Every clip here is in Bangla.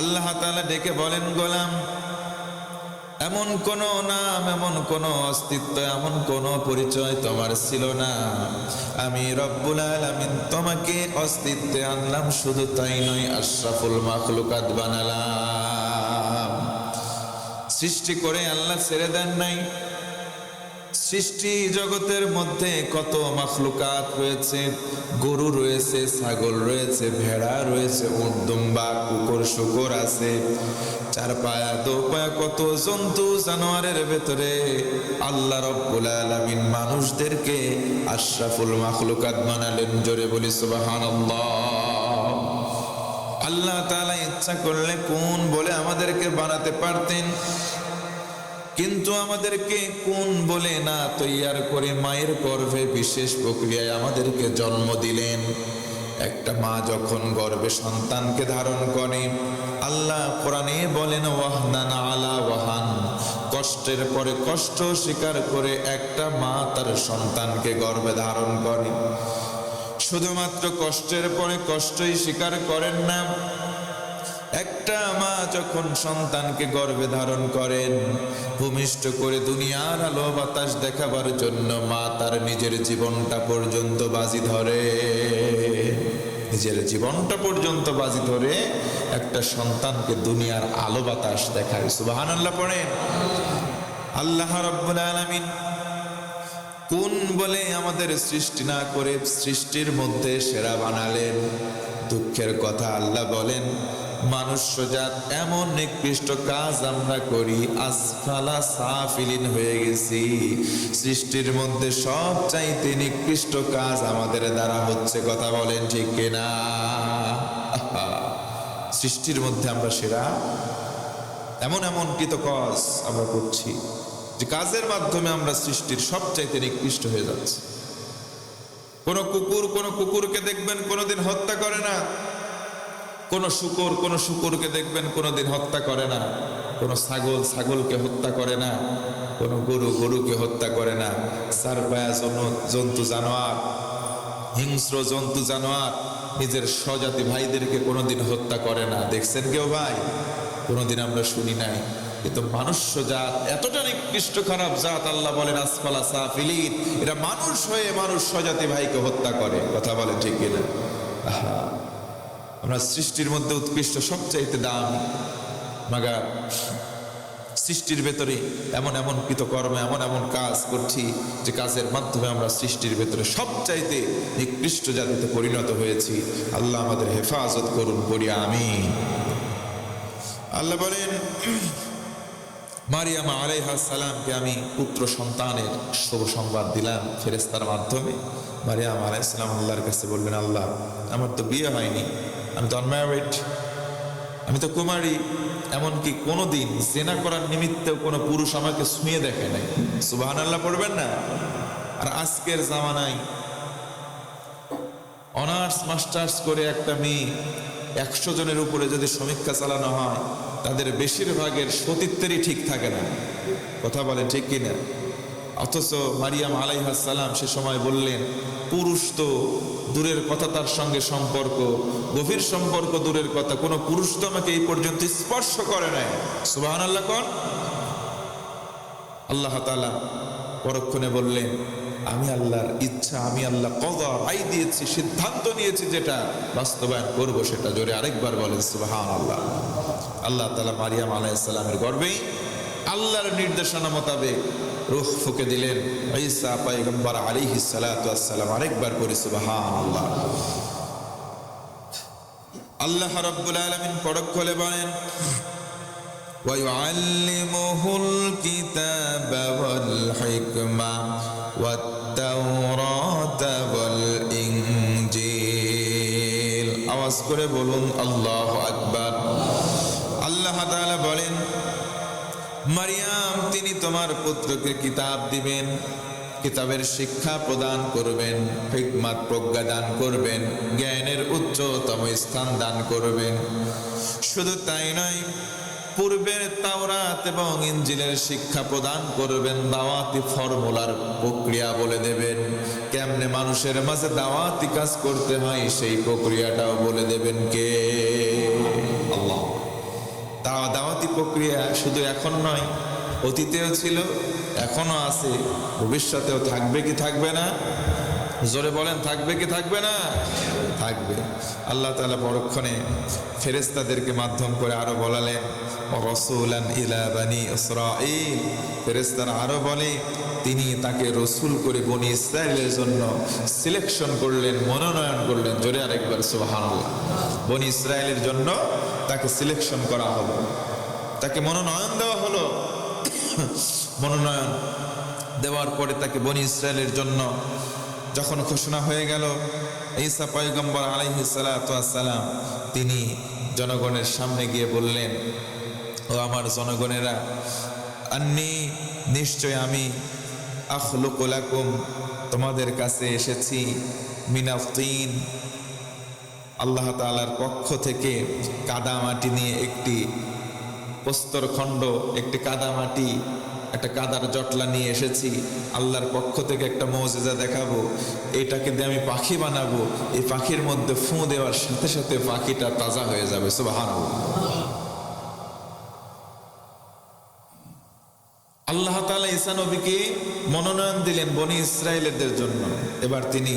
আল্লাহ তাআলা ডেকে বলেন, গোলাম, এমন কোন নাম, এমন কোন অস্তিত্ব, এমন কোন পরিচয় তোমার ছিল না। আমি রব্বুল আলামিন তোমাকে অস্তিত্বে আনলাম, শুধু তাই নয়, আশরাফুল মাখলুকাত বানালাম। সৃষ্টি করে আল্লাহ ছেড়ে দেন নাই। সৃষ্টি জগতের মধ্যে কত মাখলুকাত রয়েছে, গরু রয়েছে, ছাগল রয়েছে, ভেড়া রয়েছে, উট, দুম্বা, কুকুর, শুকর আছে, চার পায়া দো পায়া কত জন্তু জানোয়ারের ভেতরে আল্লাহ রব্বুল আলামিন মানুষদেরকে আশরাফুল মাখলুকাত বানালেন। জোরে বলি সুবহানাল্লাহ। আল্লাহ তাআলা ইচ্ছা করলে কোন বলে আমাদেরকে বানাতে পারতেন, কিন্তু আমাদেরকে কোন বলে না তৈয়ার করে মায়ের গর্ভে বিশেষ প্রক্রিয়ায় আমাদেরকে জন্ম দিলেন। একটা মা যখন গর্ভে সন্তানকে ধারণ করে, আল্লাহ কোরআনে বলেন, ওয়াহনান আলা ওয়াহান, কষ্টের পরে কষ্ট স্বীকার করে একটা মা তার সন্তানকে গর্ভে ধারণ করে। শুধুমাত্র কষ্টের পরে কষ্টই স্বীকার করেন না, একটা মা যখন সন্তানকে গর্ভে ধারণ করেন, ভূমিষ্ঠ করে দুনিয়ার আলো বাতাস দেখাবার জন্য মা তার নিজের জীবনটা পর্যন্ত বাজি ধরে, নিজের জীবনটা পর্যন্ত বাজি ধরে একটা সন্তানকে দুনিয়ার আলো বাতাস দেখায়। সুবহানাল্লাহ পড়েন। আল্লাহ রাব্বুল আলামিন কোন বলে আমাদের সৃষ্টি না করে সৃষ্টির মধ্যে সেরা বানালেন। দুঃখের কথা, আল্লাহ বলেন, মানুষ্যজাত এমন নিকৃষ্ট কাজ আমরা করি, আসফালা সাফিলিন হয়ে গেছি। সৃষ্টির মধ্যে সবচাইতে নিকৃষ্ট কাজ আমাদের দ্বারা হচ্ছে। কথা বলেন ঠিক কিনা? সৃষ্টির মধ্যে আমরা সেরা, এমন এমন কৃতকাজ আমরা করছি যে কাজের মাধ্যমে আমরা সৃষ্টির সবচাইতে নিকৃষ্ট হয়ে যাচ্ছি। কোন কুকুরকে দেখবেন কোনোদিন হত্যা করে না, কোন শুকরকে দেখবেন কোনোদিন হত্যা করে না, কোন ছাগলকে হত্যা করে না, কোন গরুকে হত্যা করে না। চারপায়া জন্তু জানোয়ার, হিংস্র জন্তু জানোয়ার নিজের স্বজাতি ভাইদেরকে কোনোদিন হত্যা করে না। দেখছেন কেউ ভাই? কোনোদিন আমরা শুনি নাই। কিন্তু মানুষ্য জাত এতটা নিকৃষ্ট খারাপ জাত, আল্লাহ বলেন আসফালা সাফিলিন, এরা মানুষ হয়ে মানুষ স্বজাতি ভাইকে হত্যা করে। কথা বলে ঠিক কিনা? আমরা সৃষ্টির মধ্যে উৎকৃষ্ট, সবচাইতে দাম মাগার সৃষ্টির ভেতরে এমন এমন কৃতকর্ম, এমন এমন কাজ করছি যে কাজের মাধ্যমে আমরা সৃষ্টির ভেতরে সবচাইতে নিকৃষ্ট জাতিতে পরিণত হয়েছি। আল্লাহ আমাদের হেফাজত করুন, পড়ি আমিন। আল্লাহ বলেন, মারিয়াম আলাইহিস সালামকে আমি পুত্র সন্তানের শুভ সংবাদ দিলাম ফেরেশতার মাধ্যমে। মারিয়াম আলাইহিস সালাম আল্লাহর কাছে বললেন, আল্লাহ, আমার তো বিয়ে হয়নি, আমি তো আনম্যারিড, আমি তো কুমারী, এমনকি কোনোদিন জেনা করার নিমিত্তেও কোনো পুরুষ আমাকে ছুঁয়ে দেখে নাই। সুবহানাল্লাহ পড়বেন না? আর আজকের জামানায় অনার্স মাস্টার্স করে একটা মেয়ে 100 জনের উপরে যদি সমীক্ষা চালানো হয়, তাদের বেশিরভাগের সতীত্বেরই ঠিক থাকে না। কথা বলে ঠিক কিনা? অথচ মারিয়াম আলাইহিস সালাম সে সময় বললেন, পুরুষ তো দূরের কথা, তার সঙ্গে সম্পর্ক, গভীর সম্পর্ক দূরের কথা, কোনো পুরুষ তো আমাকে এই পর্যন্ত স্পর্শ করে নাই। সুবহানাল্লাহ কোন? আল্লাহ তাআলা পরক্ষণে বললেন, আমি আল্লাহর ইচ্ছা, আমি আল্লাহ কযা রায় দিয়েছি, সিদ্ধান্ত নিয়েছি, যেটা বাস্তবায়ন করব সেটা। জোরে আরেকবার বলেন সুবহানাল্লাহ। আল্লাহ তাআলা মারিয়াম আলাইহিস সালামের গর্ভেই আল্লাহর নির্দেশনা মোতাবেক রূহ ফুঁকে দিলেন ঈসা পয়গম্বর আলাইহিস সালাতু ওয়াস সালাম। আরেকবার পড়ি সুবহানাল্লাহ। আল্লাহ রাব্বুল আলামিন পরক্ষণে বলেন, وَيُعَلِّمُهُ الْكِتَابَ وَالْحِكْمَةَ وَالتَّوْرَاةَ وَالْإِنْجِيلَ। আওয়াজ করে বলুন আল্লাহু আকবার। আল্লাহ তাআলা বলেন, মারিয়াম, তিনি তোমার পুত্রকে কিতাব দিবেন, কিতাবের শিক্ষা প্রদান করবেন, হিকমত প্রজ্ঞা দান করবেন, জ্ঞানের উচ্চতম স্থান দান করবেন। শুধু তাই নয়, পূর্বের তাওরাত এবং ইনজিলের শিক্ষা প্রদান করবেন, দাওয়াতি ফর্মুলার প্রক্রিয়া বলে দেবেন, কেমনে মানুষের মাঝে দাওয়াতি কাজ করতে হয় সেই প্রক্রিয়াটাও বলে দেবেন কে? আল্লাহ। দাওয়াতি প্রক্রিয়া শুধু এখন নয়, অতীতেও ছিল, এখনো আছে, ভবিষ্যতেও থাকবে কি থাকবে না? জোরে বলেন, থাকবে কি থাকবে না? থাকবে। আল্লাহ তাআলা পরক্ষণে ফেরেশতাদেরকে মাধ্যম করে আরো বলালেন, রাসূলান ইলা বানি ইসরাঈল। ফেরেশতারা আরো বলে তিনি তাকে রসুল করে বনি ইসরায়েলের জন্য সিলেকশন করলেন, মনোনয়ন করলেন। জোরে আরেকবার সুবহানাল্লাহ। বনি ইসরায়েলের জন্য তাকে সিলেকশন করা হলো, তাকে মনোনয়ন দেওয়া হলো। মনোনয়ন দেওয়ার পরে তাকে বনি ইসরায়েলের জন্য যখন ঘোষণা হয়ে গেল, ঈসা পয়গম্বর আলাইহিস সালাতু ওয়াস সালাম তিনি জনগণের সামনে গিয়ে বললেন, ও আমার জনগণেরা, আন্নী, নিশ্চয় আমি, আখলুকু লাকুম, তোমাদের কাছে এসেছি, মিনাত তিন, আল্লাহ তাআলার পক্ষ থেকে কাদামাটি নিয়ে একটি প্রস্তরখণ্ড, একটি কাদামাটি, একটা কাদার জটলা নিয়ে এসেছি। আল্লাহর পক্ষ থেকে একটা মুজিজা দেখাবো, এটাকে দিয়ে আমি পাখি বানাবো, এই পাখির মধ্যে ফু দেওয়ার সাথে সাথে পাখিটা তাজা হয়ে যাবে। সুবহানাল্লাহ। আল্লাহ তাআলা ঈসা নবীকে মনোনয়ন দিলেন বনি ইসরায়েলদের জন্য। এবার তিনি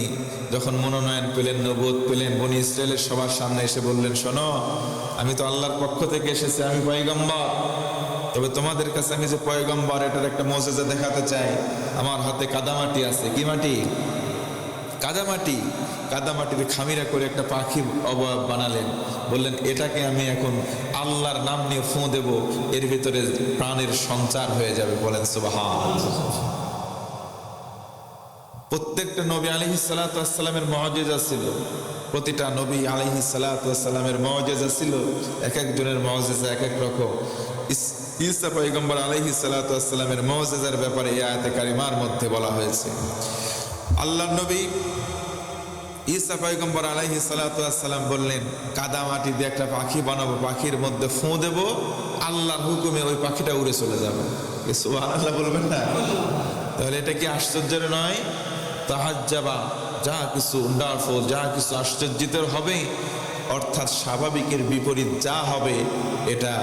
যখন মনোনয়ন পেলেন, নবুয়ত পেলেন, বনি ইসরায়েলের সবার সামনে এসে বললেন, শোনো, আমি তো আল্লাহর পক্ষ থেকে এসেছি, আমি পয়গম্বর, তবে তোমাদের কাছে আমি যে পয়গম্বর এটার একটা মুজিজা দেখাতে চাই। আমার হাতে কাদামাটি আছে। কি মাটি? কাদামাটি। কাদামাটির খামিরা করে একটা পাখি অবয়ব বানালেন, বললেন এটাকে আমি এখন আল্লাহর নাম নিয়ে ফু দেব, এর ভিতরে প্রাণের সঞ্চার হয়ে যাবে। বলেন সুবহানাল্লাহ। প্রত্যেকটা নবী আলাইহিস সালাতু ওয়াস সালামের মুজিজা ছিল, প্রতিটা নবী আলাইহিস সালাতু ওয়াস সালামের মুজিজা ছিল, এক একজনের মুজিজা এক এক রকম। ঈসা পয়গম্বর আলাইহিস সালাতু ওয়াস সালামের মুজিজার ব্যাপারে এই আয়াতে কারিমার মধ্যে বলা হয়েছে। আল্লাহর নবী ঈসা পয়গম্বর আলাইহিস সালাতু ওয়াস সালাম বললেন, কাদা মাটি দিয়ে একটা পাখি বানাবো, পাখির মধ্যে ফু দেব, আল্লাহর হুকুমে ওই পাখিটা উড়ে চলে যাবে। সুবহানাল্লাহ বলবেন না? তাহলে এটা কি আশ্চর্যের নয়? তাহাজ্জাবা, যা কিছু ওয়ান্ডারফুল, যা কিছু আশ্চর্যিতের হবে, অর্থাৎ স্বাভাবিকের বিপরীত যা হবে এটা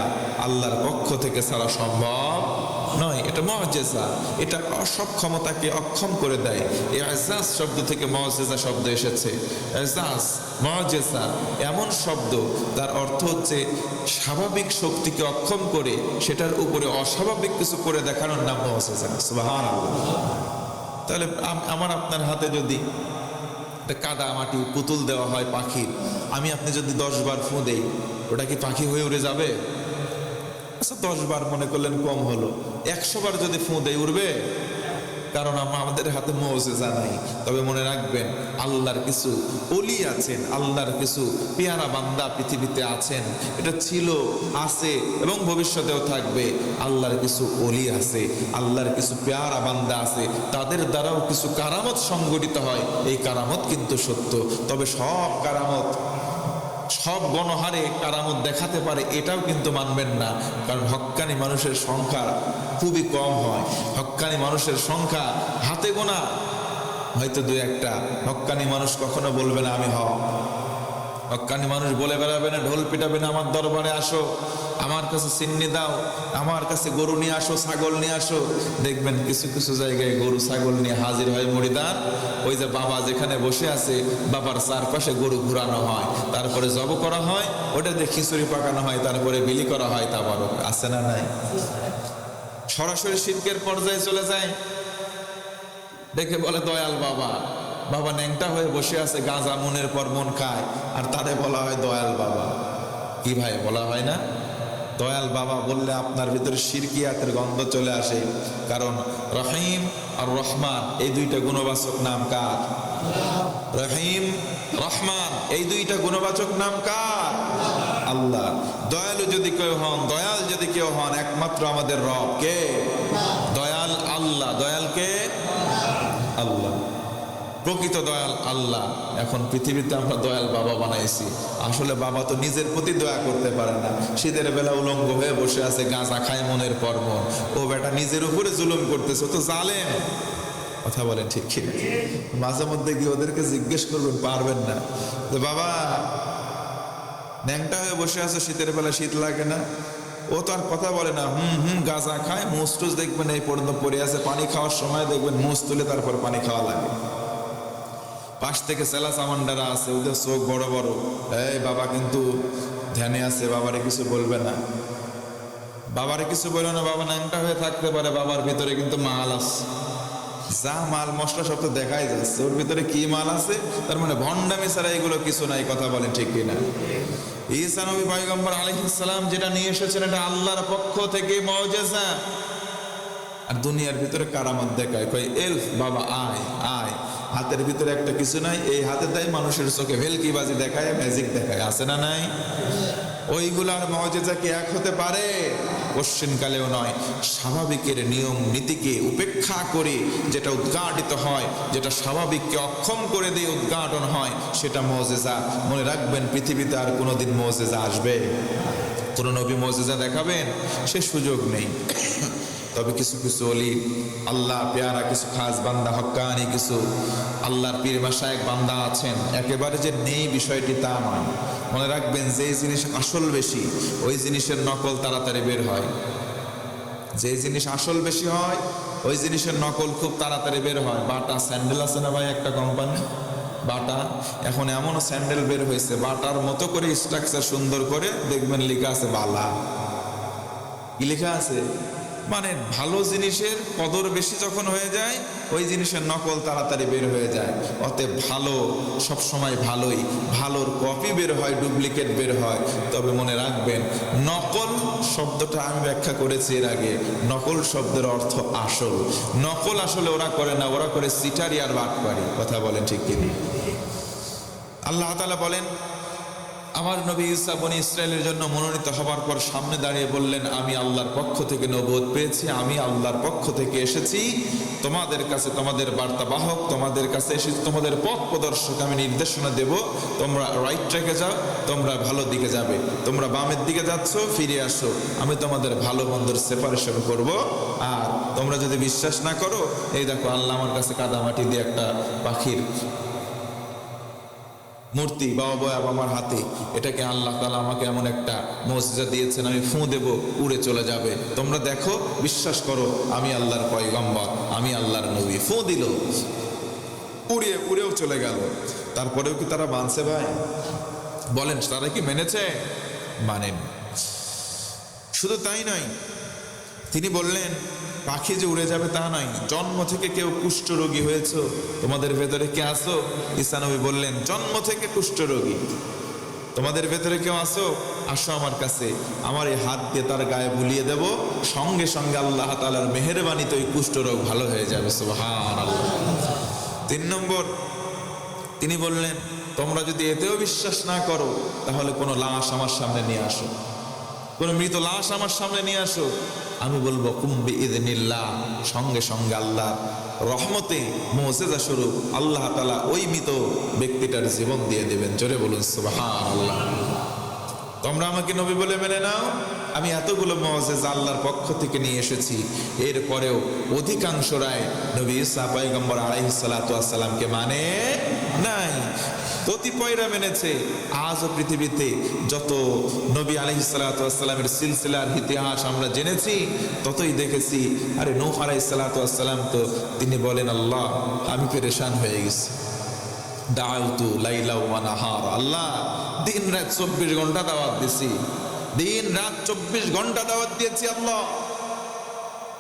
আল্লাহর পক্ষ থেকে ছাড়া সম্ভব নয়। এটা মুজিজা, এটা অসক্ষমতাকে অক্ষম করে দেয়। ইজাজ শব্দ থেকে মুজিজা শব্দ এসেছে। ইজাজ, মুজিজা এমন শব্দ যার অর্থ হচ্ছে স্বাভাবিক শক্তিকে অক্ষম করে সেটার উপরে অস্বাভাবিক কিছু করে দেখানোর নাম মুজিজা। সুবহানাল্লাহ। তাহলে আমার আপনার হাতে যদি কাদা মাটি পুতুল দেওয়া হয় পাখির, আমি আপনি যদি 10 বার ফু দেই, ওটা কি পাখি হয়ে উড়ে যাবে? আচ্ছা 10 বার মনে করলেন কম হলো, 100 বার যদি ফু দেই উড়বে? কারণ আমাদের হাতে মুজিজা নাই। তবে মনে রাখবেন, আল্লাহর কিছু ওলি আছেন, আল্লাহর কিছু পেয়ারা বান্দা পৃথিবীতে আছেন। এটা ছিল, আছে এবং ভবিষ্যতেও থাকবে। আল্লাহর কিছু ওলি আছে, আল্লাহর কিছু পেয়ারা বান্দা আছে, তাদের দ্বারাও কিছু কারামত সংঘটিত হয়। এই কারামত কিন্তু সত্য। তবে সব কারামত, সব গণহারে কারামত দেখাতে পারে এটাও কিন্তু মানবেন না, কারণ হক্কানি মানুষের সংখ্যা খুবই কম হয়। হক্কানি মানুষের সংখ্যা হাতে গোনা, হয়তো 2-1টা। হক্কানি মানুষ কখনো বলবে না আমি হক। হক্কানি মানুষ বলে বেড়াবে না, ঢোল পিটাবে না, আমার দরবারে আসো, আমার কাছে সিন্নি দাও, আমার কাছে গরু নিয়ে আসো, ছাগল নিয়ে আসো। দেখবেন কিছু কিছু জায়গায় গরু ছাগল নিয়ে হাজির হয় মুরিদান। ওই যে বাবা যেখানে বসে আছে, বাবার চারপাশে গরু ঘুরানো হয়, তারপরে জব করা হয়, ওটা দিয়ে খিচুড়ি পাকানো হয়, তারপরে বিলি করা হয়। তাবারক আছে না নাই? সরাসরি শিরকের পর্যায়ে চলে যায়। দেখে বলে দয়াল বাবা। বাবা ন্যাংটা হয়ে বসে আছে, গাঁজা মনের পর মন খায়, আর তারে বলা হয় দয়াল বাবা। কি ভাই বলা হয় না? দয়াল বাবা বললে আপনার ভিতরে শিরকিয়াতের গন্ধ চলে আসে। কারণ রহিম আর রহমান এই দুইটা গুণবাচক নাম কার? রহিম, রহমান এই দুইটা গুণবাচক নাম কার? আল্লাহ। দয়ালু যদি কেউ হন, দয়াল যদি কেউ হন, একমাত্র আমাদের রব কে? দয়াল আল্লাহ। দয়াল কে? আল্লাহ। প্রকৃত দয়াল আল্লাহ। এখন পৃথিবীতে আমরা দয়াল বাবা বানাইছি। আসলে বাবা তো নিজের প্রতি দয়া করতে পারে না। শীতের বেলা উলঙ্গ হয়ে বসে আছে, গাঁজা খায় মনের পর মন। ও বেটা নিজের উপরে জুলুম করতেছে, তো জালেম। কথা বলেন ঠিক কি? মাঝে মধ্যে গিয়ে ওদেরকে জিজ্ঞেস করবেন, পারবেন না, যে বাবা ন্যাংটা হয়ে বসে আছো, শীতের বেলা শীত লাগে না? ও তো আর কথা বলে না, গাঁজা খায়, মুস টুস দেখবেন এই পর্যন্ত পড়ে আছে, পানি খাওয়ার সময় দেখবেন মুস তুলে তারপর পানি খাওয়া লাগে। পাশ থেকে সেলা সামান্ডারা আছে, ওদের চোখ বড় বড়, এই বাবা কিন্তু ধ্যানে আছে, বাবারে কিছু বলবে না, বাবারে কিছু বলবে না, বাবা ন্যাংটা হয়ে থাকতে পারে, বাবার ভিতরে কিন্তু মাল আছে, যা মাল মশলা সব তো দেখাই যাচ্ছে, ওর ভিতরে কি মাল আছে, তার মানে ভণ্ডামি ছাড়া এগুলো কিছু নাই। কথা বলেন ঠিক কিনা? ঈসা নবী পয়গম্বর আলাইহিস সালাম যেটা নিয়ে এসেছেন এটা আল্লাহর পক্ষ থেকে মুজিজা, আর দুনিয়ার ভিতরে কারামত দেখায়, কই এলফ বাবা আয় আয়, হাতের ভিতরে একটা কিছু নাই, এই হাতে দেয় মানুষের চোখে ভেলকিবাজি দেখায়, ম্যাজিক দেখায়, আছে না নাই? ওইগুলার মুজিজা কি এক হতে পারে? কোশ্চিনকালেও নয়। স্বাভাবিকের নিয়ম নীতিকে উপেক্ষা করে যেটা উদ্ঘাটিত হয়, যেটা স্বাভাবিককে অক্ষম করে দিয়ে উদ্ঘাটন হয়, সেটা মুজিজা। মনে রাখবেন, পৃথিবীতে আর কোনোদিন মুজিজা আসবে, কোন নবী মুজিজা দেখাবেন সে সুযোগ নেই। তবে কিছু কিছু ওলি আল্লাহ পেয়ারা, কিছু খাস বান্দা, হক্কানি কিছু আল্লাহর পীর মাশায়েখ বান্দা আছেন, একেবারে যে নেই বিষয়টি তা নয়। মনে রাখবেন, যে জিনিস আসল বেশি ওই জিনিসের নকল তাড়াতাড়ি বের হয়, যে জিনিস আসল বেশি হয় ওই জিনিসের নকল খুব তাড়াতাড়ি বের হয়। বাটা স্যান্ডেল আছে না ভাই, একটা কোম্পানি বাটা, এখন এমনও স্যান্ডেল বের হয়েছে বাটার মতো করে স্ট্রাকচার সুন্দর করে, দেখবেন লেখা আছে বালা, কি লেখা আছে, মানে ভালো জিনিসের কদর বেশি যখন হয়ে যায় ওই জিনিসের নকল তাড়াতাড়ি বের হয়ে যায়। অতএব ভালো সবসময় ভালোই, ভালোর কপি বের হয়, ডুপ্লিকেট বের হয়। তবে মনে রাখবেন, নকল শব্দটা আমি ব্যাখ্যা করেছি এর আগে, নকল শব্দের অর্থ আসল। নকল আসলে ওরা করে না, ওরা করে সিটারি আর বাটপারি। কথা বলেন ঠিক কিনা? আল্লাহ তাআলা বলেন, আমার নবী ঈসা বনী ইসরায়েলের জন্য মনোনীত হবার পর সামনে দাঁড়িয়ে বললেন, আমি আল্লাহর পক্ষ থেকে নবুয়ত পেয়েছি, আমি আল্লাহর পক্ষ থেকে এসেছি তোমাদের কাছে, তোমাদের বার্তাবাহক, তোমাদের কাছে এসেছি, তোমাদের পথ প্রদর্শক, আমি নির্দেশনা দেব, তোমরা রাইট ট্র্যাকে যাও, তোমরা ভালো দিকে যাবে, তোমরা বামের দিকে যাচ্ছ ফিরে আসো, আমি তোমাদের ভালো মন্দের সেপারেশন করব। আর তোমরা যদি বিশ্বাস না করো, এই দেখো আল্লাহ আমার কাছে কাদামাটি দিয়ে একটা পাখির মূর্তি বা অবয়ব আমার হাতে, এটাকে আল্লাহ তাআলা আমাকে এমন একটা মুজিজা দিয়েছেন, আমি ফু দেব উড়ে চলে যাবে, তোমরা দেখো, বিশ্বাস করো, আমি আল্লাহর পয়গম্বর, আমি আল্লাহর নবী। ফু দিল, উড়েও চলে গেল। তারপরেও কি তারা মানছে ভাই? বলেন, তারা কি মেনেছে? মানেন। শুধু তাই নয়, তিনি বললেন পাখি যে উড়ে যাবে তা নয়, জন্ম থেকে কেউ কুষ্ঠরোগী হয়েছে তোমাদের ভেতরে কে আসো? ঈসা নবী বললেন, জন্ম থেকে কুষ্ঠরোগী তোমাদের ভেতরে কেউ আসো, আসো আমার কাছে, আমার এই হাত দিয়ে তার গায়ে বুলিয়ে দেব, সঙ্গে সঙ্গে আল্লাহ তাআলার মেহেরবানিতে ওই কুষ্ঠরোগ ভালো হয়ে যাবে। সুবহানাল্লাহ। 3 নম্বর, তিনি বললেন, তোমরা যদি এতেও বিশ্বাস না করো, তাহলে কোনো লাশ আমার সামনে নিয়ে আসো, কোন মৃত লাশ আমার সামনে নিয়ে আসো, আমি বলবো কুম বিইذনিল্লাহ, সঙ্গে সঙ্গে আল্লাহ রহমতে মুজিজা স্বরূপ আল্লাহ তাআলা ওই মৃত ব্যক্তিটার জীবন দিয়ে দেবেন। জোরে বলুন সুবহানাল্লাহ। তোমরা আমাকে নবী বলে মেনে নাও, আমি এতগুলো মুজিজা আল্লাহর পক্ষ থেকে নিয়ে এসেছি, এরপরেও অধিকাংশরাই নবী ঈসা পয়গম্বর আলাইহিস সালাতু ওয়াস সালামকে মানে নাই, কতিপয়রা মেনেছে। আজও পৃথিবীতে যত নবী আলাইহিস সালাতু ওয়াস সালামের সিলসিলার ইতিহাস আমরা জেনেছি, ততই দেখেছি, আরে নূহ আলাইহিস সালাতু ওয়াস সালাম তো তিনি বলেন, আল্লাহ আমি পেরেশান হয়ে গেছি, দাউতু লাইলা ওয়া নাহার, আল্লাহ দিন রাত 24 ঘন্টা দাওয়াত দিয়েছি, দিন রাত 24 ঘন্টা দাওয়াত দিয়েছি, আল্লাহ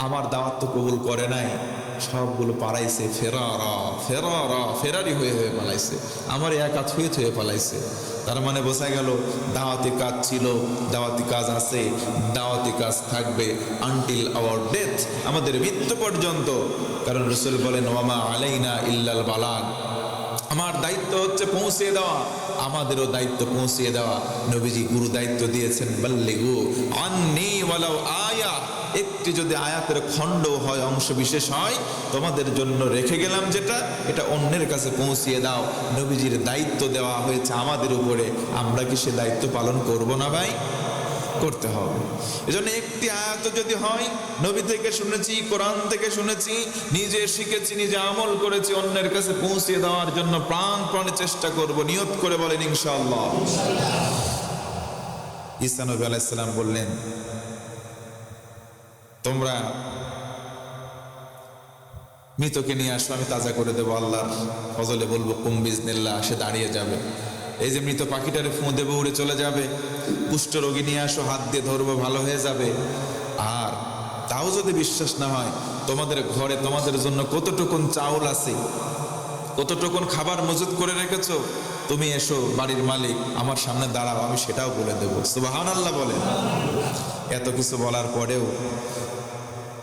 আমার দাওয়াত তো কবুল করে নাই, সবগুলো পালাইছে, ফেরারি হয়ে পালাইছে, আমার একা থুয়ে পালাইছে। তার মানে বোঝা গেল দাওয়াতি কাজ ছিল, দাওয়াতি কাজ আছে, দাওয়াতি কাজ থাকবে আনটিল আওয়ার ডেথ, আমাদের মৃত্যু পর্যন্ত। কারণ রাসূল বলেন, ওয়ামা আলাইনা ইল্লাল বালাগ, আমার দায়িত্ব হচ্ছে পৌঁছিয়ে দেওয়া, আমাদেরও দায়িত্ব পৌঁছিয়ে দেওয়া। নবীজি গুরু দায়িত্ব দিয়েছেন, বাল্লিগু আন্নী ওয়ালাউ আয়া, একটি যদি আয়াতের খণ্ড হয়, অংশ বিশেষ হয়, তোমাদের জন্য রেখে গেলাম যেটা, এটা অন্যের কাছে পৌঁছিয়ে দাও। নবীজির দায়িত্ব দেওয়া হয়েছে আমাদের উপরে, আমরা কি সে দায়িত্ব পালন করব না ভাই? করতে হবে। এজন্য একটি আয়াত যদি হয়, নবী থেকে শুনেছি, কোরআন থেকে শুনেছি, নিজে শিখেছি, নিজে আমল করেছি, অন্যের কাছে পৌঁছিয়ে দেওয়ার জন্য প্রাণপণে চেষ্টা করব, নিয়ত করে বলেন ইনশাআল্লাহ। ঈসা নবী আলাইহিস সালাম বললেন, তোমরা মৃতকে নিয়ে আসো, আমি তাজা করে দেবো। আল্লাহর ফজলে বলবো কুম বিজনিল্লাহ, সে দাঁড়িয়ে যাবে। এই যে মৃত পাখিটারে ফোঁ দেবো, উড়ে চলে যাবে। কুষ্ঠ রোগী নিয়ে আসো, হাত দিয়ে ধরবো, ভালো হয়ে যাবে। আর তাও যদি বিশ্বাস না হয়, তোমাদের ঘরে তোমাদের জন্য কতটুকুন চাউল আছে, কতটুকুন খাবার মজুদ করে রেখেছো, তুমি এসো, বাড়ির মালিক আমার সামনে দাঁড়াও, আমি সেটাও বলে দেবো। সুবহানাল্লাহ বলেন। এত কিছু বলার পরেও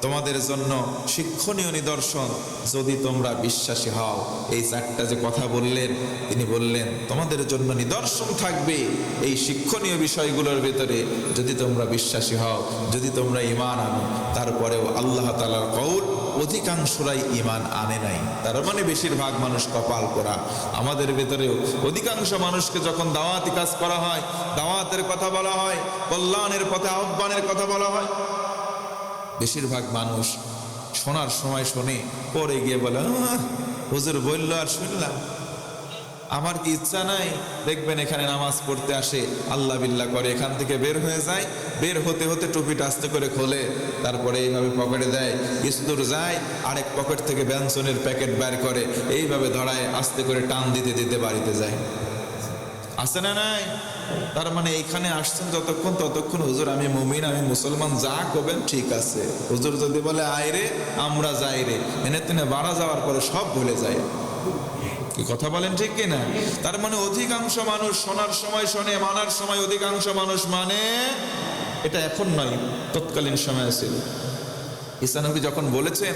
তোমাদের জন্য শিক্ষণীয় নিদর্শন, যদি তোমরা বিশ্বাসী হও। এই চারটা যে কথা বললেন, তিনি বললেন তোমাদের জন্য নিদর্শন থাকবে এই শিক্ষণীয় বিষয়গুলোর ভিতরে, যদি তোমরা বিশ্বাসী হও, যদি তোমরা ঈমান আনো। তারপরেও আল্লাহ তাআলার কওল, অধিকাংশরাই ঈমান আনে নাই। তার মানে বেশিরভাগ মানুষ কপাল পোড়া। আমাদের ভিতরেও অধিকাংশ মানুষকে যখন দাওয়াতি কাজ করা হয়, দাওয়াতের কথা বলা হয়, কল্যাণের পথে আহ্বানের কথা বলা হয়, বেশিরভাগ মানুষ শোনার সময় শোনে, পরে গিয়ে বলে হুজুর বলল আর শুনলাম, আমার কি ইচ্ছা নাই। দেখবেন এখানে নামাজ পড়তে আসে, আল্লাহ বিল্লাহ করে, এখান থেকে বের হয়ে যায়, বের হতে হতে টুপিটা আস্তে করে খোলে, তারপরে এইভাবে পকেটে দেয়, কিছু দূর যায়, আরেক পকেট থেকে ব্যঞ্জনের প্যাকেট বের করে, এইভাবে ধরায়, আস্তে করে টান দিতে দিতে বাড়িতে যায়। আছে না নাই? তার মানে এইখানে আসছেন যতক্ষণ, ততক্ষণ হুজুর আমি মুমিন, আমি মুসলমান, যা করবেন ঠিক আছে। হুজুর যদি বলে আয় রে, আমরা যাই রে, এনে তেনে বাড়া যাওয়ার পরে সব ভুলে যায়। কি কথা বলেন ঠিক কিনা? তার মানে অধিকাংশ মানুষ শোনার সময় শোনে, মানার সময় অধিকাংশ মানুষ মানে। এটা এখন নয়, তৎকালীন সময় ছিল। ঈসা নবী যখন বলেছেন,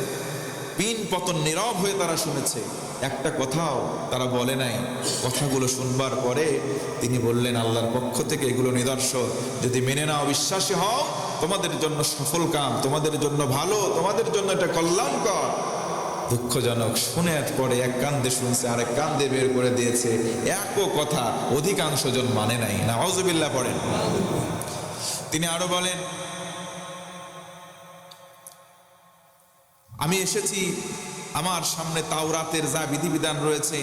পিন পতন নীরব হয়ে তারা শুনেছে, একটা কথাও তারা বলে নাই। কথাগুলো শুনবার পরে তিনি বললেন, আল্লাহর পক্ষ থেকে এগুলো নিদর্শন, যদি মেনে নাও, বিশ্বাসী হও, তোমাদের জন্য সফল কাম, তোমাদের জন্য ভালো, তোমাদের জন্য এটা কল্যাণকর। দুঃখজনক, শুনে পরে এক কান্দে শুনছে, আরেক কান্দে বের করে দিয়েছে। একও কথা অধিকাংশ জন মানে নাই। নাউযুবিল্লাহ পড়েন। তিনি আরো বলেন, আমি এসেছি, আমার সামনে তাওরাতের যা বিধিবিধান রয়েছে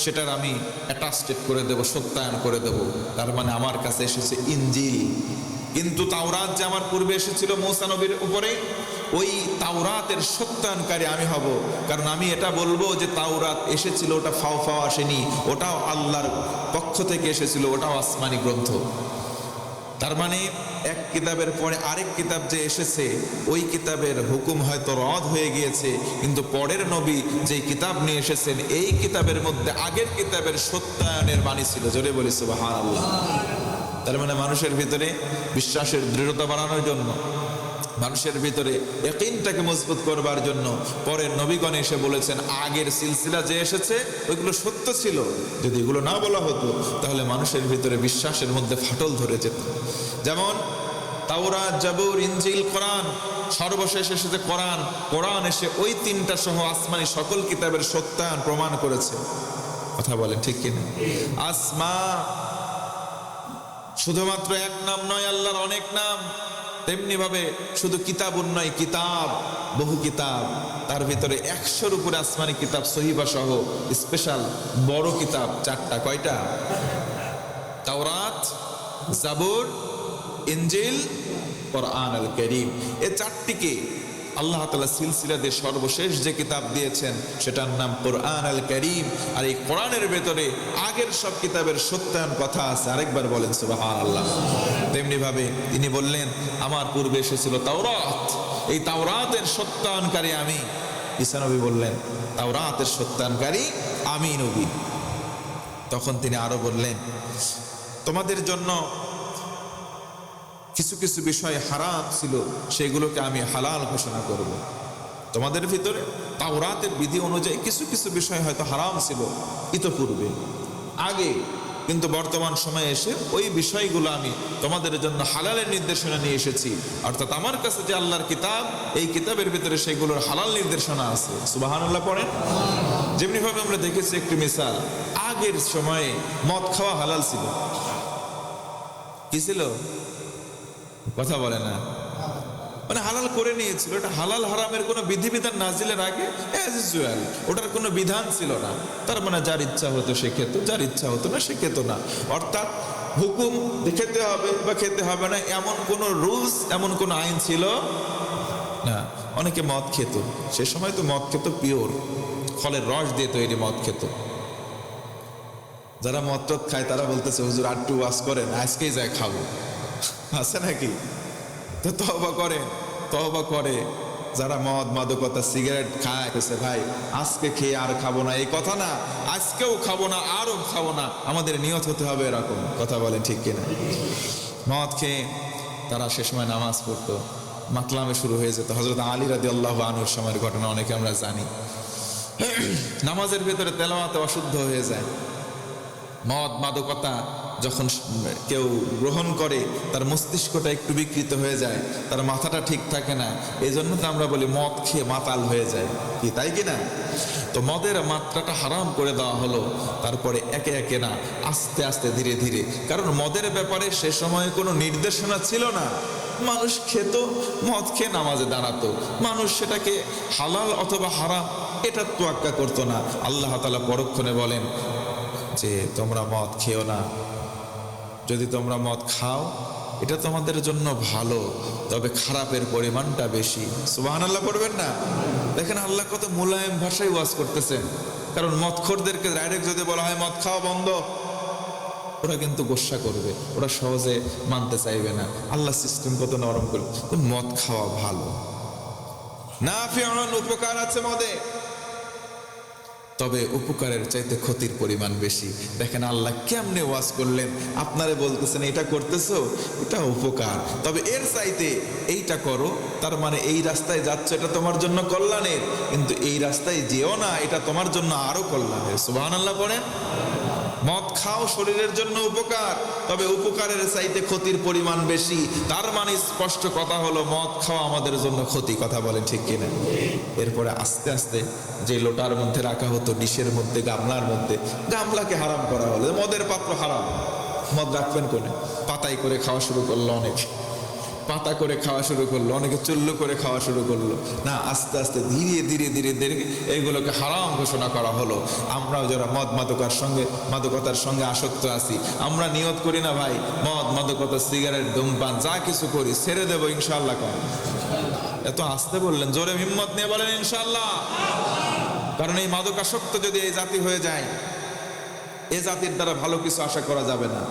সেটার আমি অ্যাটাস্টেড করে দেব, সত্যায়ন করে দেব। তার মানে আমার কাছে এসেছে ইনজিল, কিন্তু তাওরাত যে আমার পূর্বে এসেছিল মূসা নবীর উপরে, ওই তাওরাতের সত্যায়নকারী আমি হব। কারণ আমি এটা বলবো যে তাওরাত এসেছিল, ওটা ফাও ফাও আসেনি, ওটাও আল্লাহর পক্ষ থেকে এসেছিল, ওটাও আসমানি গ্রন্থ। তার মানে এক কিতাবের পরে আরেক কিতাব যে এসেছে, ওই কিতাবের হুকুম হয়তো রদ হয়ে গিয়েছে, কিন্তু পরের নবী যে কিতাব নিয়ে এসেছেন, এই কিতাবের মধ্যে আগের কিতাবের সত্যায়নের বাণী ছিল। জোরে বলি সুবহানাল্লাহ। তার মানে মানুষের ভিতরে বিশ্বাসের দৃঢ়তা বাড়ানোর জন্য, মানুষের ভিতরে ইয়াকিনটাকে মজবুত করবার জন্য পরের নবীগণ এসে বলেছেন, আগের সিলসিলা যে এসেছে ওইগুলো সত্য ছিল। যদি এগুলো না বলা হতো, তাহলে মানুষের ভিতরে বিশ্বাসের মধ্যে ফাটল ধরে যেত। যেমন তাওরাত, জাবুর, ইনজিল, কোরআন, সর্বশেষ এসেছে কোরআন। কোরআন এসে ওই তিনটা সহ আসমানি সকল কিতাবের সত্যায়ন প্রমাণ করেছে। কথা বলেন ঠিক কিনা? আসমা শুধুমাত্র এক নাম নয়, আল্লাহর অনেক নাম। তেমনি ভাবে শুধু কিতাবুন নয়, কিতাব, বহু কিতাব। তার ভিতরে 100-র উপরে আসমানি কিতাব সহিবা সহ স্পেশাল বড় কিতাব 4টা। কয়টা? তাওরাত, জাবুর, ইনজিল, কোরআন আল কারীম। এই 4টিকে আল্লাহ তাআলা সিলসিলা দিয়ে সর্বশেষ যে কিতাব দিয়েছেন সেটার নাম কোরআন আল কারীম। আর এই কোরআনের ভেতরে আগের সব কিতাবের সত্যায়ন কথা আছে। আরেকবার বলেন সুবহানাল্লাহ। তেমনি ভাবে তিনি বললেন, আমার পূর্বে এসেছিল তাওরাত, এই তাওরাতের সত্যায়নকারী আমি। ঈসা নবী বললেন, তাওরাতের সত্যায়নকারী আমি নবী। তখন তিনি আরো বললেন, তোমাদের জন্য কিছু কিছু বিষয় হারাম ছিল, সেগুলোকে আমি হালাল ঘোষণা করব। তোমাদের ভিতরে তাওরাতের বিধি অনুযায়ী কিছু কিছু বিষয় হয়তো হারাম ছিল ইতপূর্বে, আগে, কিন্তু বর্তমান সময়ে এসে ওই বিষয়গুলো আমি তোমাদের জন্য হালালের নির্দেশনা নিয়ে এসেছি। অর্থাৎ আমার কাছে যে আল্লাহর কিতাব, এই কিতাবের ভিতরে সেগুলোর হালাল নির্দেশনা আছে। সুবহানাল্লাহ পড়েন। যেমনি ভাবে আমরা দেখেছি একটি মিসাল, আগের সময়ে মদ খাওয়া হালাল ছিল। কি ছিল? কথা বলে না, মানে হালাল করে নিয়েছিল। এটা হালাল হারামের কোনো বিধিবিধান নাজিলের আগে অ্যাজ ইউজুয়াল, ওটার কোনো বিধান ছিল না। তার মানে যার ইচ্ছা হতো সে খেত, যার ইচ্ছা হতো না সে খেত না। অর্থাৎ হুকুম খেতে হবে বা খেতে হবে না এমন কোনো রুলস, এমন কোনো আইন ছিল না, অনেকে মদ খেত, সে সময় তো মদ খেত পিওর, ফলের রস দিয়ে তৈরি মদ খেত। যারা মদ টদ খায় তারা বলতেছে হুজুর আটটু ওয়াজ করেন, আজকেই যায় খাবো, আছে নাকি? তো তওবা করেন, তওবা করে যারা মদ মাদকতা সিগারেট খায় ভাই আজকে খেয়ে আর খাবো না, এই কথা না, আজকেও খাবো না আরও খাবো না, আমাদের নিয়ত হতে হবে এরকম। কথা বলেন ঠিক কিনা? মদ খেয়ে তারা সে সময় নামাজ পড়তো, মাতলামে শুরু হয়ে যেত। হযরত আলী রাদিয়াল্লাহু আনহুর সময়ের ঘটনা অনেকে আমরা জানি। নামাজের ভেতরে তেলাওয়াতে অশুদ্ধ হয়ে যায়। মদ মাদকতা যখন কেউ গ্রহণ করে তার মস্তিষ্কটা একটু বিকৃত হয়ে যায়, তার মাথাটা ঠিক থাকে না। এই জন্য তো আমরা বলি মদ খেয়ে মাতাল হয়ে যায়, কি তাই কি না? তো মদের মাত্রাটা হারাম করে দেওয়া হলো, তারপরে একে একে না আস্তে আস্তে ধীরে ধীরে, কারণ মদের ব্যাপারে সে সময় কোনো নির্দেশনা ছিল না। মানুষ খেত, মদ খেয়ে নামাজে দাঁড়াতো, মানুষ সেটাকে হালাল অথবা হারাম এটা তোয়াক্কা করতো না। আল্লাহ তাআলা পরক্ষণে বলেন যে তোমরা মদ খেও না, যদি তোমরা মদ খাও এটা তোমাদের জন্য ভালো, তবে খারাপের পরিমাণটা বেশি। সুবহানাল্লাহ পড়বেন না? দেখেন আল্লাহ কত মোলায়েম ভাষায় ওয়াজ করতেছেন, কারণ মদখোরদেরকে ডাইরেক্ট যদি বলা হয় মদ খাওয়া বন্ধ, ওরা কিন্তু গোসা করবে, ওরা সহজে মানতে চাইবে না। আল্লাহ সিস্টেম কত নরম করে, মদ খাওয়া ভালো, নাফিউন উপকার আছে মদে, তবে উপকারের চাইতে ক্ষতির পরিমাণ বেশি। দেখেন আল্লাহ কেমনে ওয়াজ করলেন, আপনারে বলতেছেন এটা করতেছো, এটা উপকার, তবে এর চাইতে এইটা করো, তার মানে এই রাস্তায় যাচ্ছ এটা তোমার জন্য কল্যাণের, কিন্তু এই রাস্তায় যেও না, এটা তোমার জন্য আরো কল্যাণের। সুবহানাল্লাহ পড়েন। মদ খাও শরীরের জন্য উপকার, তবে উপকারের চাইতে ক্ষতির পরিমাণ বেশি। তার মানে স্পষ্ট কথা হলো মদ খাওয়া আমাদের জন্য ক্ষতি। কথা বলে ঠিক কিনা? এরপরে আস্তে আস্তে যে লোটার মধ্যে রাখা হতো, ডিশের মধ্যে, গামলার মধ্যে, গামলাকে হারাম করা হলো। মদের পাত্র হারাম, মদ রাখবেন কোনে? পাতাই করে খাওয়া শুরু করলো অনেকে, পাতা করে খাওয়া শুরু করলো অনেকে, চুল্লু করে খাওয়া শুরু করলো। না, আস্তে আস্তে ধীরে ধীরে ধীরে ধীরে এইগুলোকে হারাম ঘোষণা করা হলো। আমরাও যারা মদ মাদকতার সঙ্গে আসক্ত আছি, আমরা নিয়ত করি না ভাই মদ মাদকতা সিগারেট ধূমপান যা কিছু করি ছেড়ে দেবো ইনশাআল্লাহ। কম এত আসতে বললেন, জোরে হিম্মত নিয়ে বলেন ইনশাআল্লাহ। কারণ এই মাদকাসক্ত যদি এই জাতি হয়ে যায়, এই জাতির দ্বারা ভালো কিছু আশা করা যাবে না।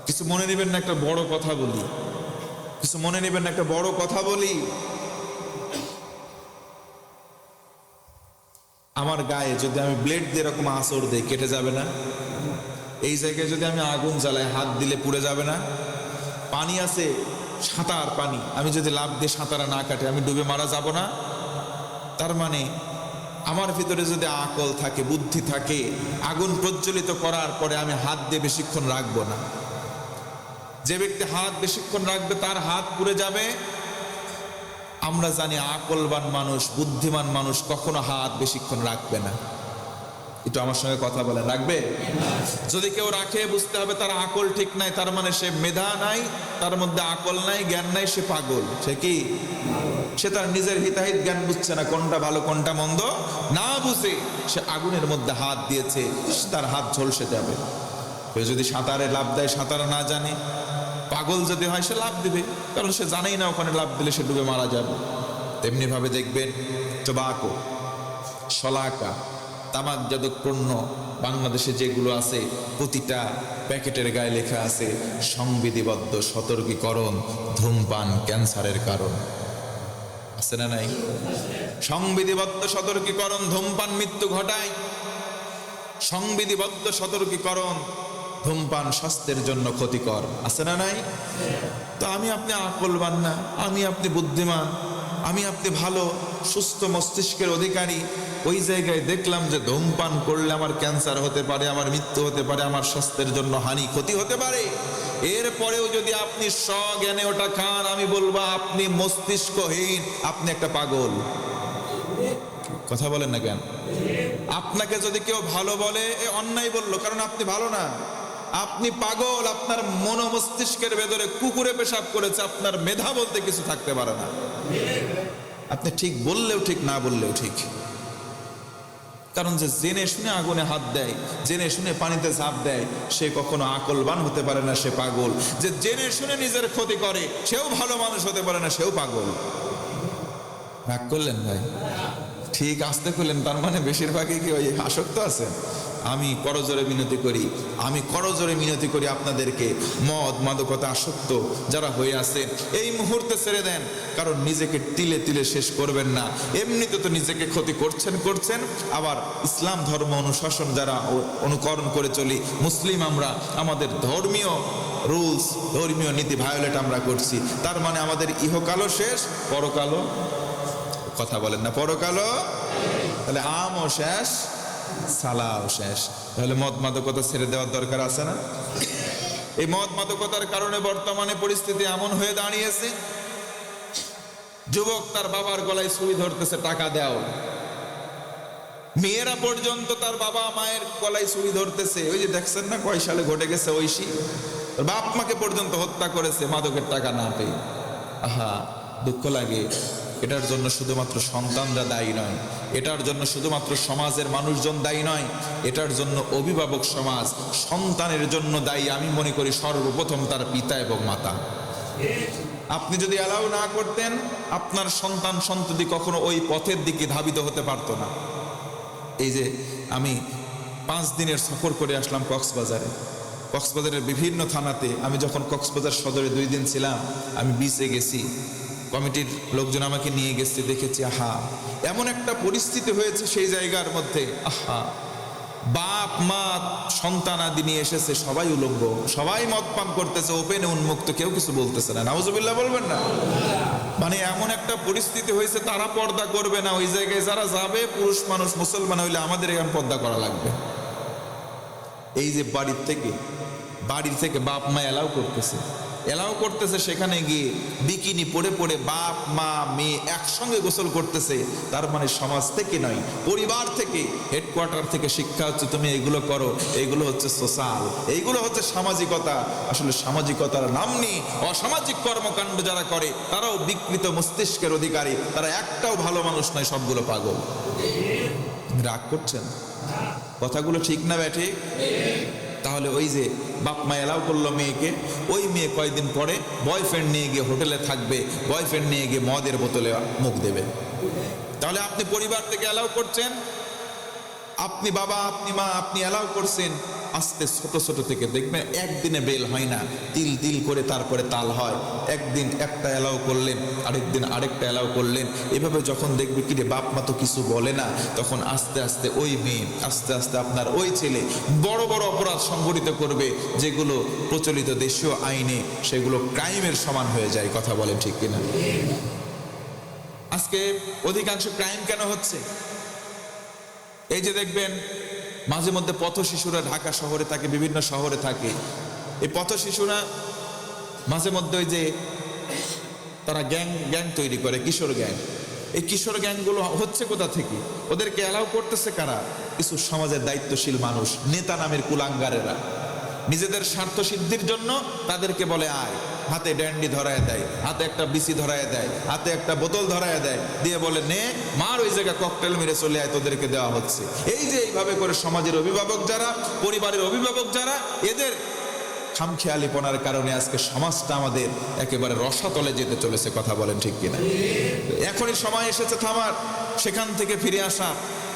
কিছু মনে নেবেন না, একটা বড় কথা বলি, কিছু মনে নেবেন না, একটা বড় কথা বলি। আমার গায়ে যদি আমি ব্লেড দিয়ে এরকম আঁচড় দিই, কেটে যাবে না? এই জায়গায় যদি আমি আগুন জ্বালাই, হাত দিলে পুড়ে যাবে না? পানি আছে, সাঁতার পানি, আমি যদি লাফ দিয়ে সাঁতারা না কাটে আমি ডুবে মারা যাব না? তার মানে আমার ভিতরে যদি আকল থাকে, বুদ্ধি থাকে, আগুন প্রজ্বলিত করার পরে আমি হাত দিয়ে বেশিক্ষণ রাখবো না। যে ব্যক্তি হাত বেশিক্ষণ রাখবে তার হাত পুড়ে যাবে। আমরা জানি আকলবান মানুষ, বুদ্ধিমান মানুষ কখনো হাত বেশিক্ষণ রাখবে না। একটু আমার সঙ্গে কথা বলেন, রাখবে? যদি কেউ রাখে বুঝতে হবে তার আকল ঠিক নাই, তার মানে সে মেধা নাই, তার মধ্যে আকল নাই, জ্ঞান নাই, সে পাগল। সে কি? সে তার নিজের হিতাহিত জ্ঞান বুঝছে না, কোনটা ভালো কোনটা মন্দ না বুঝে সে আগুনের মধ্যে হাত দিয়েছে, তার হাত ঝলসে যাবে। কেউ যদি সাঁতারে লাফ দেয়, সাঁতার না জানে, পাগল যদি হয় সে লাফ দিবে, কারণ সে জানেই না ওখানে লাফ দিলে সে ডুবে মারা যাবে। তেমনি ভাবে দেখবেন টোবাকো, শলাকা, তামাকজাত পণ্য বাংলাদেশে যেগুলো আছে প্রতিটা প্যাকেটের গায়ে লেখা আছে সংবিধিবদ্ধ সতর্কীকরণ, ধূমপান ক্যান্সারের কারণ। আছে না নাই? সংবিধিবদ্ধ সতর্কীকরণ, ধূমপান মৃত্যু ঘটায়। সংবিধিবদ্ধ সতর্কীকরণ, ধূমপান স্বাস্থ্যের জন্য ক্ষতিকর। আছে না নাই? তো আমি আপনি আকলবান না, আমি আপনি বুদ্ধিমান, আমি আপনি ভালো সুস্থ মস্তিষ্কের অধিকারী, ওই জায়গায় দেখলাম যে ধূমপান করলে আমার ক্যান্সার হতে পারে, আমার মৃত্যু হতে পারে, আমার স্বাস্থ্যের জন্য হানি ক্ষতি হতে পারে। এরপরেও যদি আপনি স্বজ্ঞানে ওটা খান, আমি বলবো আপনি মস্তিষ্কহীন, আপনি একটা পাগল। কথা বলেন না কেন? আপনাকে যদি কেউ ভালো বলে এ অন্যায় বললো, কারণ আপনি ভালো না, আপনি পাগল। আপনার মস্তিষ্কের ভেতরে কুকুরে পেশাব করেছে, আপনার মেধা বলতে কিছু থাকতে পারে না। আপনি ঠিক বললেও ঠিক, না বললেও ঠিক। কারণ যে জেনে শুনে আগুনে হাত দেয়, জেনে শুনে পানিতে ঝাঁপ দেয়, সে কখনো আকলবান হতে পারে না, সে পাগল। যে জেনে শুনে নিজের ক্ষতি করে, সেও ভালো মানুষ হতে পারে না, সেও পাগল। রাগ করলেন ভাই? ঠিক আসতে করলেন, তার মানে বেশিরভাগই কি ওই আসক্ত আছেন? আমি করজোরে মিনতি করি আপনাদেরকে, মদ মাদকতা আসক্ত যারা হয়ে আছে এই মুহূর্তে ছেড়ে দেন, কারণ নিজেকে তিলে তিলে শেষ করবেন না। এমনিতে তো নিজেকে ক্ষতি করছেন, আবার ইসলাম ধর্ম অনুশাসন যারা অনুকরণ করে চলি, মুসলিম আমরা, আমাদের ধর্মীয় রুলস, ধর্মীয় নীতি ভায়োলেট আমরা করছি, তার মানে আমাদের ইহকালও শেষ, পরকালও, কথা বলেন না, পরকালও, তাহলে আমও শেষ, সালাও শেষ। তাহলে মদ মাদকতা ছেড়ে দেওয়ার দরকার আছে না? এই মদ মাদকতার কারণে বর্তমানে পরিস্থিতি এমন হয়ে দাঁড়িয়েছে, যুবক তার বাবার গলায় সুই ধরতেছে, টাকা দাও। মেয়েরা পর্যন্ত তার বাবা মায়ের গলায় সুই ধরতেছে। ওই যে দেখছেন না কয় সালে ঘটে গেছে, ঐশী বাপ মাকে পর্যন্ত হত্যা করেছে মাদকের টাকা না পেয়ে। আহা, দুঃখ লাগে। এটার জন্য শুধুমাত্র সন্তানরা দায়ী নয়, এটার জন্য শুধুমাত্র সমাজের মানুষজন দায়ী নয়, এটার জন্য অভিভাবক সমাজ সন্তানের জন্য দায়ী। আমি মনে করি সর্বপ্রথম তার পিতা এবং মাতা। আপনি যদি অ্যালাউ না করতেন, আপনার সন্তান সন্ততি কখনো ওই পথের দিকে ধাবিত হতে পারতো না। এই যে আমি 5 দিনের সফর করে আসলাম কক্সবাজারের বিভিন্ন থানাতে। আমি যখন কক্সবাজার সদরে 2 দিন ছিলাম, আমি বিচে গেছি, কমিটির লোকজন আমাকে নিয়ে গেছে, দেখেছি আহা এমন একটা পরিস্থিতি হয়েছে সেই জায়গার মধ্যে। আহা, বাপ মা সন্তান আদি নিয়ে এসেছে, সবাই উলঙ্গ, সবাই মদ পান করতেছে, ওপেনে উন্মুক্ত, কেউ কিছু বলতেছে না। নাউজুবিল্লাহ বলবেন না? মানে এমন একটা পরিস্থিতি হয়েছে, তারা পর্দা করবে না। ওই জায়গায় যারা যাবে, পুরুষ মানুষ মুসলমান হইলে আমাদের এখন পর্দা করা লাগবে। এই যে বাড়ির থেকে বাপ মা এলাও করতেছে, সেখানে গিয়ে বিকিনি পরে বাপ মা মেয়ে একসঙ্গে গোসল করতেছে। তার মানে সমাজ থেকে নয়, পরিবার থেকে, হেডকোয়ার্টার থেকে শিক্ষা হচ্ছে তুমি এগুলো করো, এইগুলো হচ্ছে সোশ্যাল, এইগুলো হচ্ছে সামাজিকতা। আসলে সামাজিকতার নাম নেই, অসামাজিক কর্মকাণ্ড যারা করে তারাও বিকৃত মস্তিষ্কের অধিকারী, তারা একটাও ভালো মানুষ নয়, সবগুলো পাগল। রাগ করছেন? কথাগুলো ঠিক না ব্যাঠে? তাহলে ওই যে বাপ মা এলাও করলো মেয়েকে, ওই মেয়ে কয়েকদিন পরে বয়ফ্রেন্ড নিয়ে গিয়ে হোটেলে থাকবে, বয়ফ্রেন্ড নিয়ে গিয়ে মদের বোতলে মুখ দেবে। তাহলে আপনি পরিবার থেকে এলাও করছেন, আপনি বাবা, আপনি মা, আপনি এলাও করছেন। আস্তে ছোট থেকে দেখবেন একদিনে বেল হয় না, তিল করে তারপরে তাল হয়। একদিন একটা এলাও করলেন, আরেকদিন আরেকটা এলাও করলেন, এভাবে যখন দেখবে কি রে বাপ মা তো কিছু বলে না, তখন আস্তে আস্তে ওই মেয়ে, আস্তে আস্তে আপনার ওই ছেলে বড় অপরাধ সংঘটিত করবে, যেগুলো প্রচলিত দেশীয় আইনে সেগুলো ক্রাইমের সমান হয়ে যায়। কথা বলেন ঠিক কিনা? আজকে অধিকাংশ ক্রাইম কেন হচ্ছে? এই যে দেখবেন মাঝে মধ্যে পথ শিশুরা ঢাকা শহরে থাকে, বিভিন্ন শহরে থাকে, এই পথ শিশুরা মাঝে মধ্যে ওই যে তারা গ্যাং তৈরি করে, কিশোর গ্যাং। এই কিশোর গ্যাংগুলো হচ্ছে কোথা থেকে? ওদেরকে অ্যালাউ করতেছে কারা? কিছু সমাজের দায়িত্বশীল মানুষ, নেতা নামের কুলাঙ্গারেরা। নিজেদের স্বার্থ সিদ্ধির জন্য তাদেরকে বলে আয়, হাতে ড্যান্ডি ধরায় দেয়, হাতে একটা বিসি ধরায় দেয়, হাতে একটা বোতল ধরায় দেয়, দিয়ে বলে নে মার, ওই জায়গায় ককটেল মেরে চলে আয়, তোদেরকে দেওয়া হচ্ছে। এই যে এইভাবে করে সমাজের অভিভাবক যারা, পরিবারের অভিভাবক যারা, এদের খামখেয়ালিপনার কারণে আজকে সমাজটা আমাদের একেবারে রসাতলে যেতে চলেছে। কথা বলেন ঠিক কিনা? এখনই সময় এসেছে থামার, সেখান থেকে ফিরে আসা।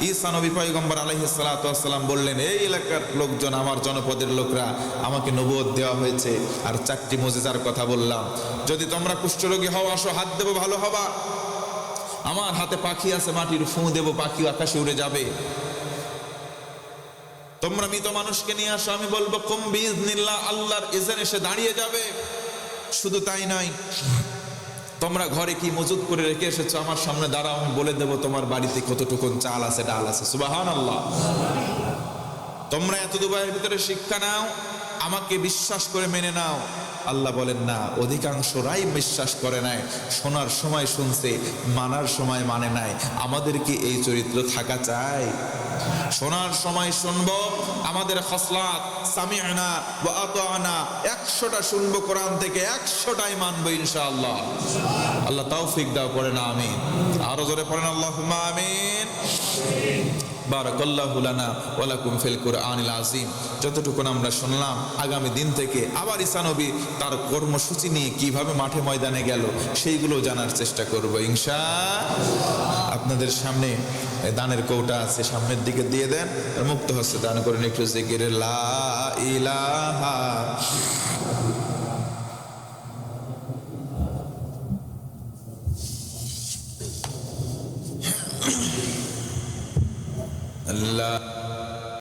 ঈসা নবী পয়গম্বর আলাইহিস সালাতু ওয়াস সালাম বললেন, এই এলাকার লোকজন, আমার জনপদের লোকরা, আমাকে নবুয়ত দেওয়া হয়েছে আর 4টি মুজিজার কথা বললাম। যদি তোমরা কুষ্ঠরোগী হও, আসো, হাত দেবো, ভালো হবা। আমার হাতে পাখি আছে, মাটির ফুঁ দেবো, পাখি আকাশে উড়ে যাবে। তোমরা মৃত মানুষকে নিয়ে আসো, আমি বলবো কুম বিইজনিল্লাহ, আল্লাহর ইজনে এসে দাঁড়িয়ে যাবে। শুধু তাই নয়, তোমরা ঘরে কি মজুদ করে রেখে এসেছো, আমার সামনে দাঁড়াও, আমি বলে দেবো তোমার বাড়িতে কতটুকু চাল আছে, ডাল আছে। সুবহানাল্লাহ। তোমরা এত দুবাইয়ের ভিতরে শিক্ষা নাও, আমাকে বিশ্বাস করে মেনে নাও। আল্লাহ বলেন না, অধিকাংশরাই বিশ্বাস করে নাই, শোনার সময় শুনছে, মানার সময় মানে নাই। আমাদের কি এই চরিত্র থাকা চাই? শোনার সময় শুনবো, আমাদের খসলাত সামি'না ওয়া আতা'না, 100টা শুনবো কোরআন থেকে, 100টাই মানবো ইনশাআল্লাহ। আল্লাহ তৌফিক দাও, পড়েন আমিন। আরো জোরে পড়েন আল্লাহুম্মা আমিন। বারাকাল্লাহু লানা ওয়া লাকুম ফিল কুরআনিল আযীম। যতটুকু আমরা শুনলাম, আগামী দিন থেকে আবার ঈসা নবী তার কর্মসূচি নিয়ে কিভাবে মাঠে ময়দানে গেল সেইগুলো জানার চেষ্টা করব ইনশাআল্লাহ। আপনাদের সামনে দানের কৌটা আছে, সামনের দিকে দিয়ে দেন, আর মুক্ত হস্তে দান করেন। একটু জিকির লা ইলাহা আল্লাহ